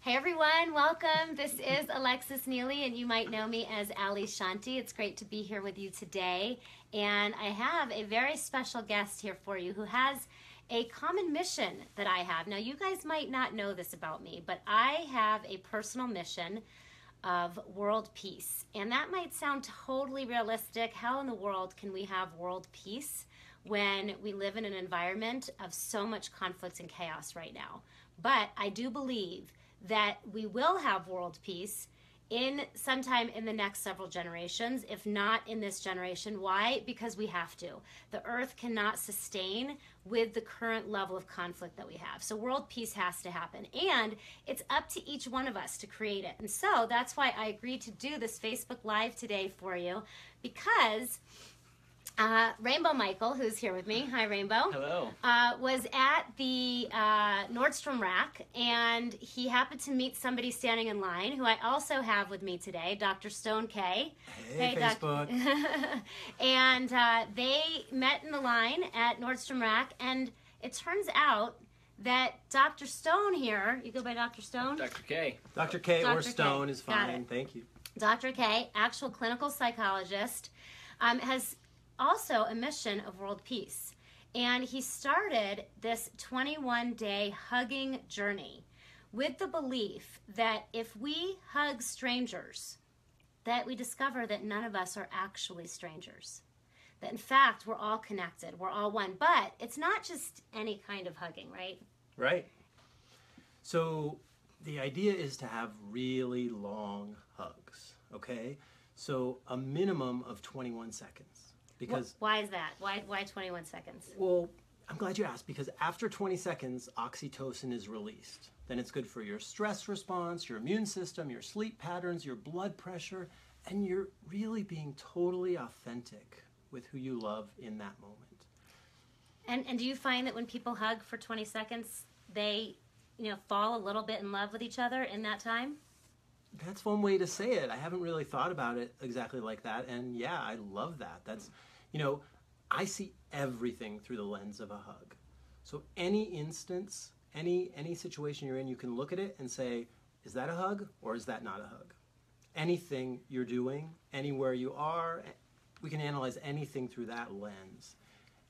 Hey everyone, welcome. This is Alexis Neely, and you might know me as Ali Shanti. It's great to be here with you today. And I have a very special guest here for you who has a common mission that I have. Now, you guys might not know this about me, but I have a personal mission of world peace. And that might sound totally realistic. How in the world can we have world peace when we live in an environment of so much conflict and chaos right now? But I do believe that we will have world peace in sometime in the next several generations, if not in this generation. Why? Because we have to. The earth cannot sustain with the current level of conflict that we have. So world peace has to happen. And it's up to each one of us to create it. And so that's why I agreed to do this Facebook Live today for you, because Rainbow Michael, who's here with me, hi Rainbow. Hello. Was at the Nordstrom rack, and he happened to meet somebody standing in line who I also have with me today, Dr. Stone K. Hey, Facebook. And they met in the line at Nordstrom rack, and it turns out that Dr. Stone here, you go by Dr. Stone? Dr. K. Dr. K or Dr. Stone K. is fine. Thank you. Dr. K, actual clinical psychologist, has also a mission of world peace. And he started this 21-day hugging journey with the belief that if we hug strangers, that we discover that none of us are actually strangers. That in fact, we're all connected, we're all one. But it's not just any kind of hugging, right? Right. So the idea is to have really long hugs, okay? So a minimum of 21 seconds. Because why is that? Why 21 seconds? Well, I'm glad you asked, because after 20 seconds, oxytocin is released. Then it's good for your stress response, your immune system, your sleep patterns, your blood pressure, and you're really being totally authentic with who you love in that moment. And do you find that when people hug for 20 seconds, they, fall a little bit in love with each other in that time? That's one way to say it. I haven't really thought about it exactly like that. And yeah, I love that. That's, I see everything through the lens of a hug. So any instance, any situation you're in, you can look at it and say, is that a hug or is that not a hug? Anything you're doing, anywhere you are, we can analyze anything through that lens.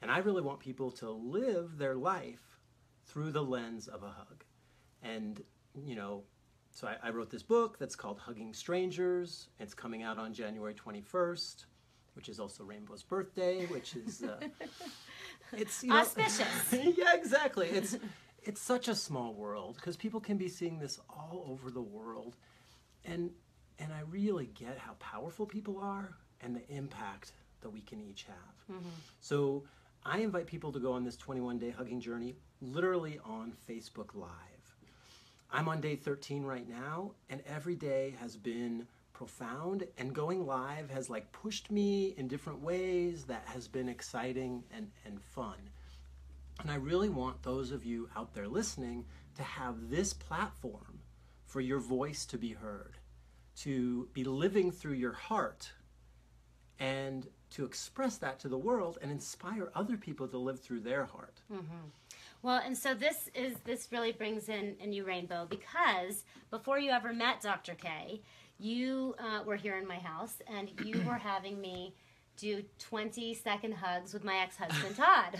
And I really want people to live their life through the lens of a hug. And, so I wrote this book that's called Hugging Strangers. It's coming out on January 21st, which is also Rainbow's birthday, which is, it's, auspicious. Yeah, exactly. It's such a small world because people can be seeing this all over the world. And I really get how powerful people are and the impact that we can each have. Mm-hmm. So I invite people to go on this 21-day hugging journey literally on Facebook Live. I'm on day 13 right now, and every day has been profound, and going live has pushed me in different ways that has been exciting and fun. And I really want those of you out there listening to have this platform for your voice to be heard, to be living through your heart, and to express that to the world and inspire other people to live through their heart. Mm-hmm. Well, and so this really brings in a new Rainbow, because before you ever met Dr. K, you were here in my house, and you were having me do 20-second hugs with my ex-husband, Todd.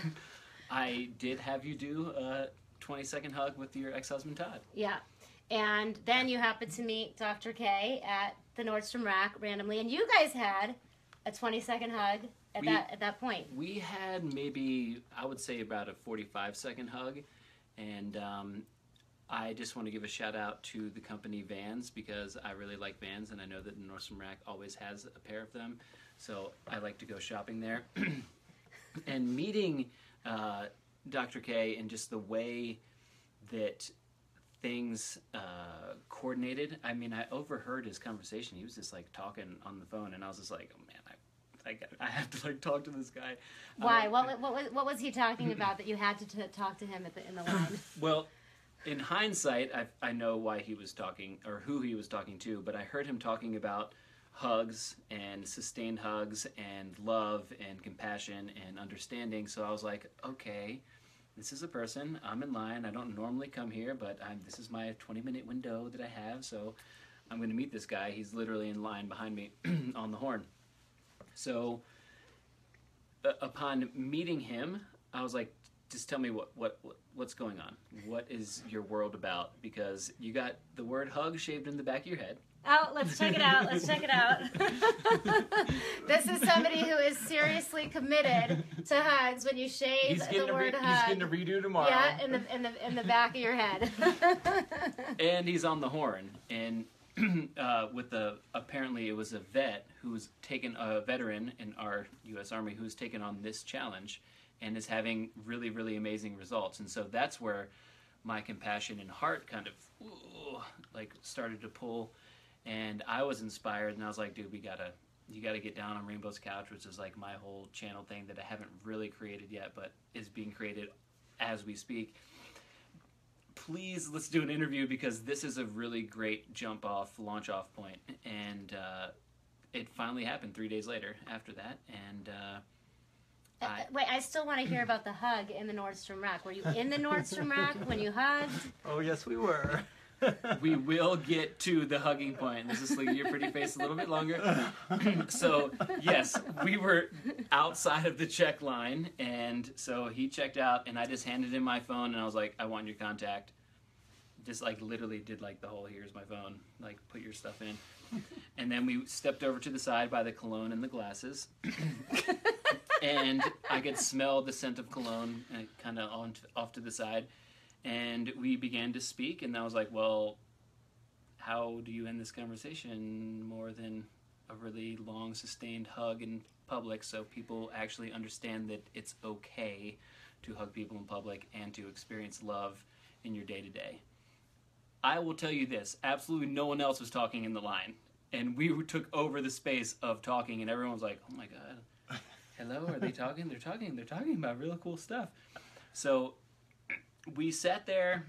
I did have you do a 20-second hug with your ex-husband, Todd. Yeah. And then you happened to meet Dr. K at the Nordstrom rack randomly, and you guys had a 20-second hug at that point. We had maybe, I would say, about a 45-second hug, and I just want to give a shout out to the company Vans, because I really like Vans, and I know that Nordstrom Rack always has a pair of them, so I like to go shopping there. And meeting Dr. K and just the way that things coordinated. I mean, I overheard his conversation. He was just talking on the phone, and I was just like, oh man, I have to talk to this guy. Why? What was he talking about that you had to talk to him in the line? Well, in hindsight, I know why he was talking, or who he was talking to, but I heard him talking about hugs and sustained hugs and love and compassion and understanding. So I was like, okay, this is a person. I'm in line. I don't normally come here, but this is my 20-minute window that I have, so I'm going to meet this guy. He's literally in line behind me on the horn. So upon meeting him, I was like, just tell me what's going on. What is your world about? Because you got the word hug shaved in the back of your head. Oh, let's check it out. Let's check it out. This is somebody who is seriously committed to hugs. When you shave the word hug, he's getting a redo tomorrow. Yeah, in the back of your head. And he's on the horn, and apparently it was a veteran in our U.S. Army who's taken on this challenge and is having really, really amazing results. And so that's where my compassion and heart kind of started to pull. And I was inspired, and I was like, dude, you gotta get down on Rainbow's Couch, which is like my whole channel thing that I haven't really created yet, but is being created as we speak. Please, let's do an interview, because this is a really great launch off point. And it finally happened 3 days later after that. And wait, I still want to hear about the hug in the Nordstrom Rack. Were you in the Nordstrom Rack when you hugged? Oh, yes, we were. We will get to the hugging point. This is like your pretty face a little bit longer. So, yes, we were outside of the check line, and so he checked out, and I just handed him my phone, and I was like, I want your contact. Just like literally did like the whole, here's my phone, like put your stuff in. And then we stepped over to the side by the cologne and the glasses. And I could smell the scent of cologne kind of off to the side. And we began to speak, and I was like, well, how do you end this conversation more than a really long, sustained hug in public, so people actually understand that it's okay to hug people in public and to experience love in your day-to-day. I will tell you this, absolutely no one else was talking in the line. And we took over the space of talking, and everyone was like, oh my God, hello, are they talking? They're talking about real cool stuff. So we sat there,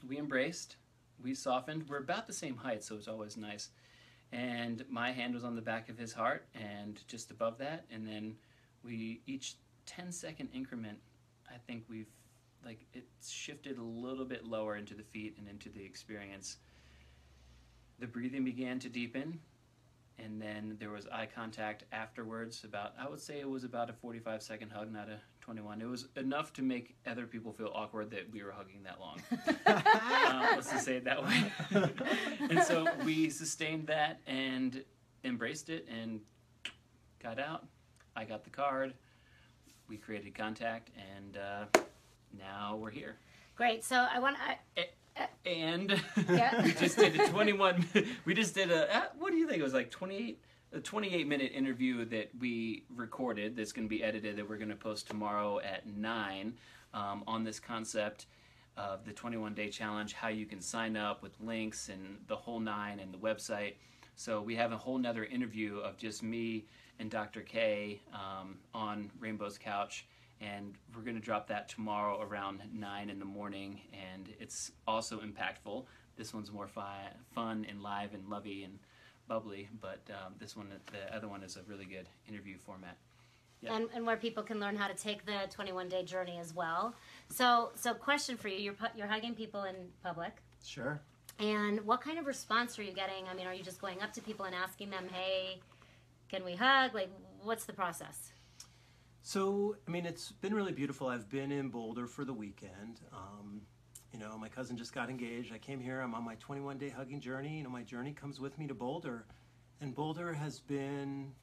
we embraced, we softened. We're about the same height, so it's always nice. And my hand was on the back of his heart and just above that. And then each 10-second increment, I think it's shifted a little bit lower into the feet and into the experience. The breathing began to deepen. And then there was eye contact afterwards. I would say it was about a 45-second hug, not a 21. It was enough to make other people feel awkward that we were hugging that long. Let's just say it that way. And so we sustained that and embraced it and got out. I got the card. We created contact, and now we're here. Great. So I want to... And yeah. We just did what do you think? It was like a 28-minute interview that we recorded that's going to be edited, that we're going to post tomorrow at 9 on this concept of the 21-day challenge, how you can sign up with links and the whole 9 and the website. So we have a whole nother interview of just me and Dr. K on Rainbow's Couch. And we're going to drop that tomorrow around 9 in the morning, and it's also impactful. This one's more fun and live and lovey and bubbly, but the other one is a really good interview format. Yeah. And where people can learn how to take the 21-day journey as well. So question for you: you're hugging people in public. Sure. And what kind of response are you getting? I mean, are you just going up to people and asking them, "Hey, can we hug?" Like, what's the process? So, I mean, it's been really beautiful. I've been in Boulder for the weekend. My cousin just got engaged. I came here. I'm on my 21-day hugging journey. My journey comes with me to Boulder. And Boulder has been,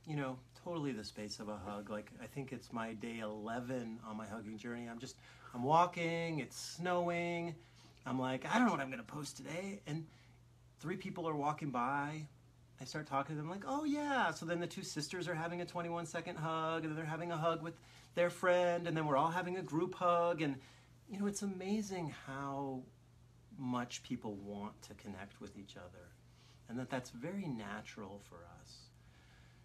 totally the space of a hug. Like, I think it's my day 11 on my hugging journey. I'm walking. It's snowing. I'm like, I don't know what I'm going to post today. And 3 people are walking by. I start talking to them like, oh yeah. So then the 2 sisters are having a 21-second hug, and then they're having a hug with their friend, and then we're all having a group hug. And, it's amazing how much people want to connect with each other, and that's very natural for us.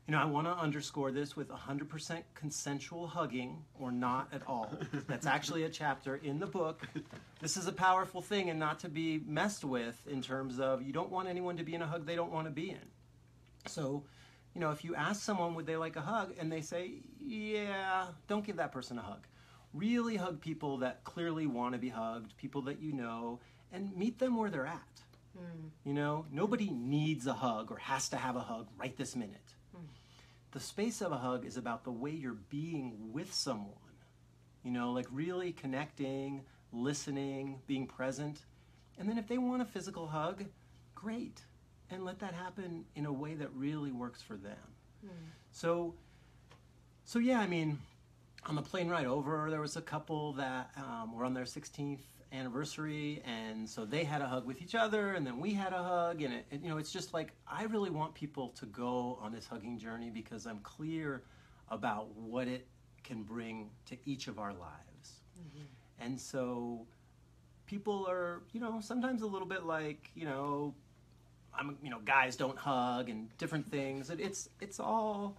I want to underscore this with 100% consensual hugging, or not at all. That's actually a chapter in the book. This is a powerful thing and not to be messed with, in terms of you don't want anyone to be in a hug they don't want to be in. So, if you ask someone, would they like a hug, and they say, yeah, don't give that person a hug. really hug people that clearly want to be hugged, people that you know, and meet them where they're at. You know, nobody needs a hug or has to have a hug right this minute. The space of a hug is about the way you're being with someone. You know, like really connecting, listening, being present. And then if they want a physical hug, great. And let that happen in a way that really works for them. So yeah, I mean, on the plane ride over, there was a couple that were on their 16th anniversary, and so they had a hug with each other, and then we had a hug, and you know, it's just like, I really want people to go on this hugging journey because I'm clear about what it can bring to each of our lives. And so people are, you know, sometimes a little bit like, you know, guys don't hug and different things. It's all,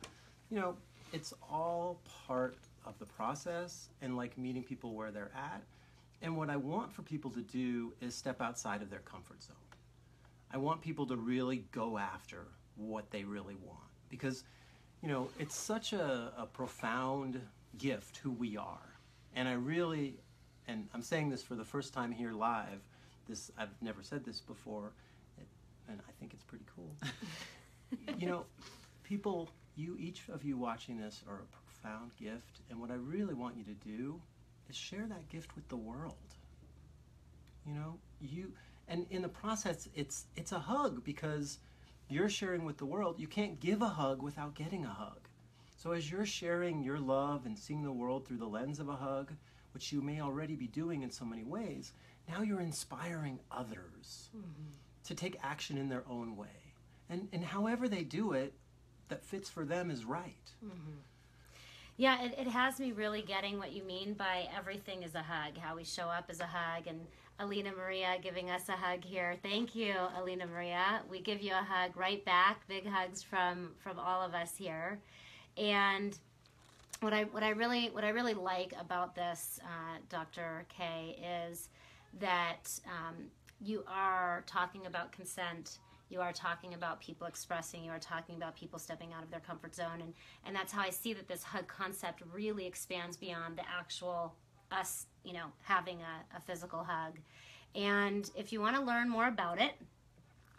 you know, it's all part of the process and like meeting people where they're at. And what I want for people to do is step outside of their comfort zone. I want people to really go after what they really want, because, you know, it's such a profound gift who we are. And and I'm saying this for the first time here live, I've never said this before, and I think it's pretty cool. You know, people, each of you watching this are a profound gift, and what I really want you to do is share that gift with the world. You know, and in the process, it's a hug, because you're sharing with the world. You can't give a hug without getting a hug. So as you're sharing your love and seeing the world through the lens of a hug, which you may already be doing in so many ways, now you're inspiring others to take action in their own way. And however they do it, that fits for them is right. Yeah, it has me really getting what you mean by everything is a hug, how we show up as a hug, and Alina Maria giving us a hug here. Thank you, Alina Maria. We give you a hug right back. Big hugs from all of us here. And what I really like about this, Dr. K, is that you are talking about consent. You are talking about people expressing. You are talking about people stepping out of their comfort zone. And that's how I see that this hug concept really expands beyond the actual us, you know, having a physical hug. And if you want to learn more about it,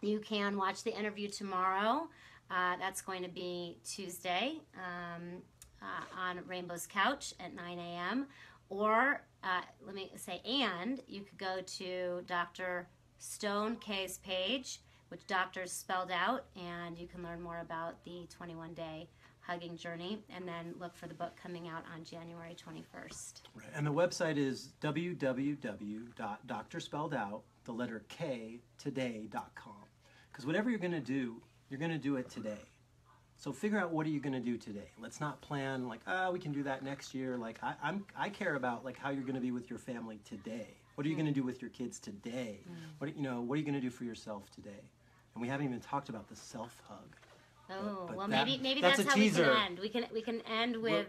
you can watch the interview tomorrow. That's going to be Tuesday on Rainbow's Couch at 9 a.m. Or let me say, and you could go to Dr. Stone K's page, which doctor's spelled out, and you can learn more about the 21-day hugging journey, and then look for the book coming out on January 21st. Right. And the website is www.drspelledout.k today.com. Because whatever you're going to do it today. So figure out, what are you going to do today? Let's not plan like, we can do that next year. Like I care about like how you're going to be with your family today. What are you going to do with your kids today? What are you going to do for yourself today? And we haven't even talked about the self hug. Oh, but well, maybe that's that's a how teaser. we can end. We can end with.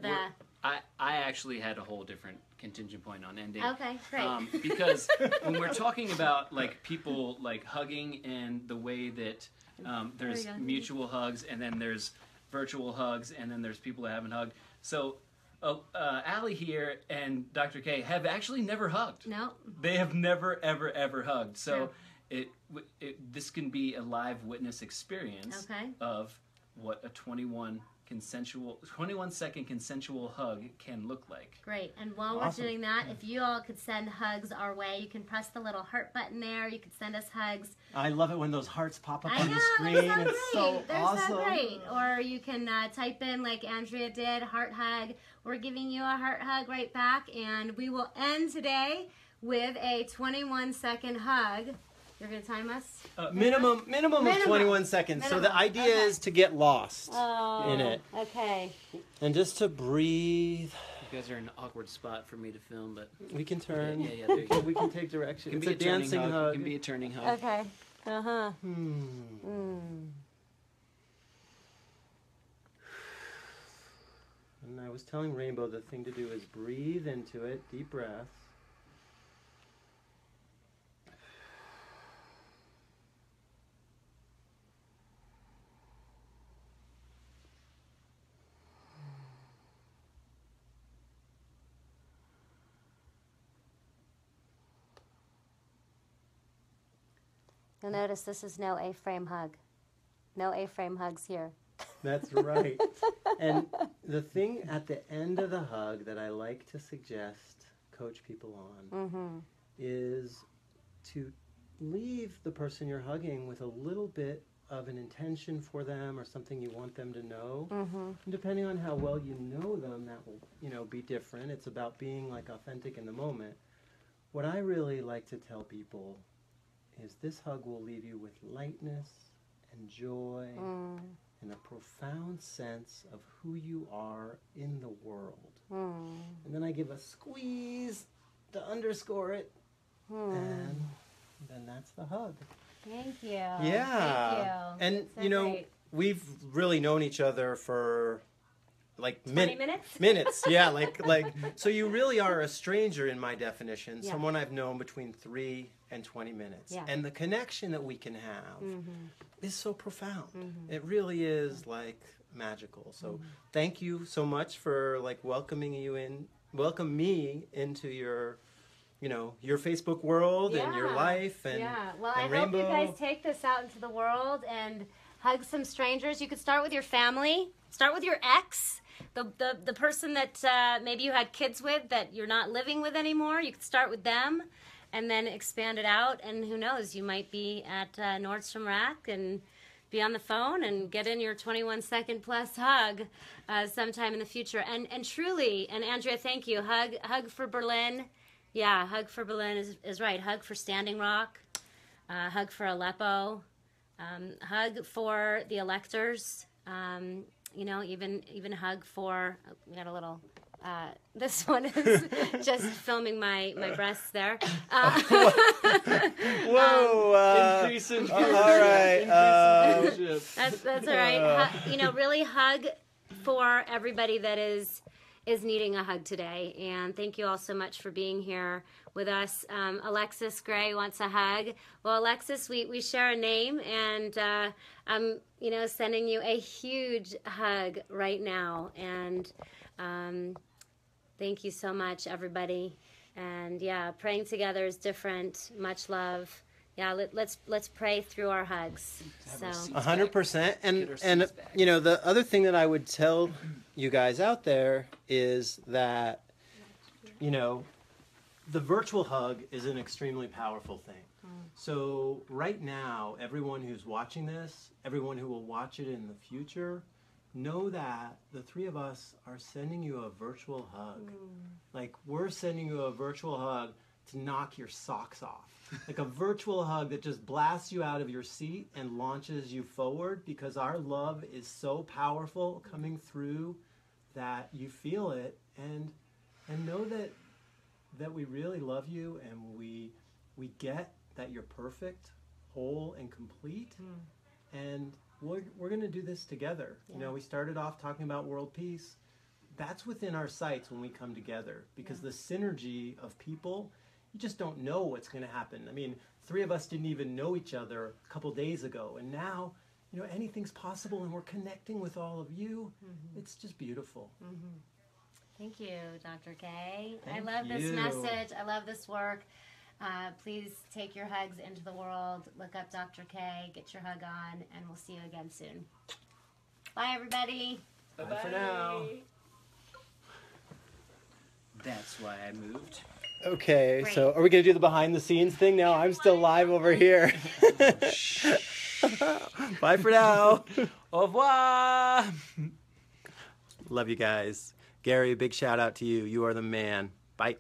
I actually had a whole different contingent point on ending. Okay, great. Because when we're talking about like people like hugging and the way that there's mutual hugs, and then there's virtual hugs, and then there's people that haven't hugged. So Allie here and Dr. K have actually never hugged. No. They have never, ever hugged. So this can be a live witness experience of what a 21-second consensual hug can look like. Great. And while we're doing that, if you all could send hugs our way, you can press the little heart button there. You could send us hugs. I love it when those hearts pop up on the screen. They're It's so awesome. So great. Or you can type in, like Andrea did, heart hug. We're giving you a heart hug right back. And we will end today with a 21-second hug. You're going to time us? Minimum of 21 seconds. So the idea is to get lost in it. Okay. And just to breathe. You guys are in an awkward spot for me to film, but we can turn. Yeah, there you go. We can take direction. It can It's be a a dancing turning hug. It can be a turning hug. Okay. Uh-huh. And I was telling Rainbow the thing to do is breathe into it, deep breaths. You'll notice this is no A-frame hug. No A-frame hugs here. That's right. And the thing at the end of the hug that I like to suggest, coach people on, is to leave the person you're hugging with a little bit of an intention for them or something you want them to know. And depending on how well you know them, that will, be different. It's about being like authentic in the moment. What I really like to tell people is this hug will leave you with lightness and joy and a profound sense of who you are in the world. And then I give a squeeze to underscore it, and then that's the hug. Thank you. Yeah. Thank you. And, So great. we've really known each other for like 20 minutes? Minutes, yeah. Like, so you really are a stranger in my definition, Yeah. someone I've known between 3 and 20 minutes. Yeah. And the connection that we can have is so profound. It really is like magical. So thank you so much for like welcome me into your your Facebook world and your life and Well, and I hope you Rainbow. guys take this out into the world and hug some strangers. You could start with your family. Start with your ex, the person that maybe you had kids with that you're not living with anymore. You could start with them and then expand it out. And who knows, you might be at Nordstrom Rack and be on the phone and get in your 21-second plus hug sometime in the future. And truly, and Andrea, thank you. Hug for Berlin. Yeah, hug for Berlin is right. Hug for Standing Rock. Hug for Aleppo. Hug for the electors. Even hug for. We got a little. This one is just filming my breasts there. Whoa! Increase in all right. That's all right. Really hug for everybody that is needing a hug today. And thank you all so much for being here with us. Alexis Gray wants a hug. Well, Alexis, we share a name, and I'm sending you a huge hug right now. And thank you so much, everybody. And yeah, praying together is different. Much love. Yeah, let's pray through our hugs. So 100%. And the other thing that I would tell you guys out there is that the virtual hug is an extremely powerful thing. So right now, everyone who's watching this, everyone who will watch it in the future, know that the three of us are sending you a virtual hug. Like, we're sending you a virtual hug to knock your socks off. Like a virtual hug that just blasts you out of your seat and launches you forward, because our love is so powerful coming through that you feel it, and know that we really love you, and we get that you're perfect, whole, and complete. And we're going to do this together. Yeah. We started off talking about world peace. That's within our sights when we come together, because the synergy of people, you just don't know what's going to happen. I mean, three of us didn't even know each other a couple days ago, and now, anything's possible, and we're connecting with all of you. It's just beautiful. thank you, Dr. K. Thank I love this you. message. I love this work. Please take your hugs into the world. Look up Dr. K. Get your hug on, and we'll see you again soon. Bye, everybody. Bye for now. That's why I moved. Okay, Great. so are we going to do the behind the scenes thing now? I'm still live over here. Bye for now. Au revoir. Love you guys. Gary, big shout out to you. You are the man. Bye.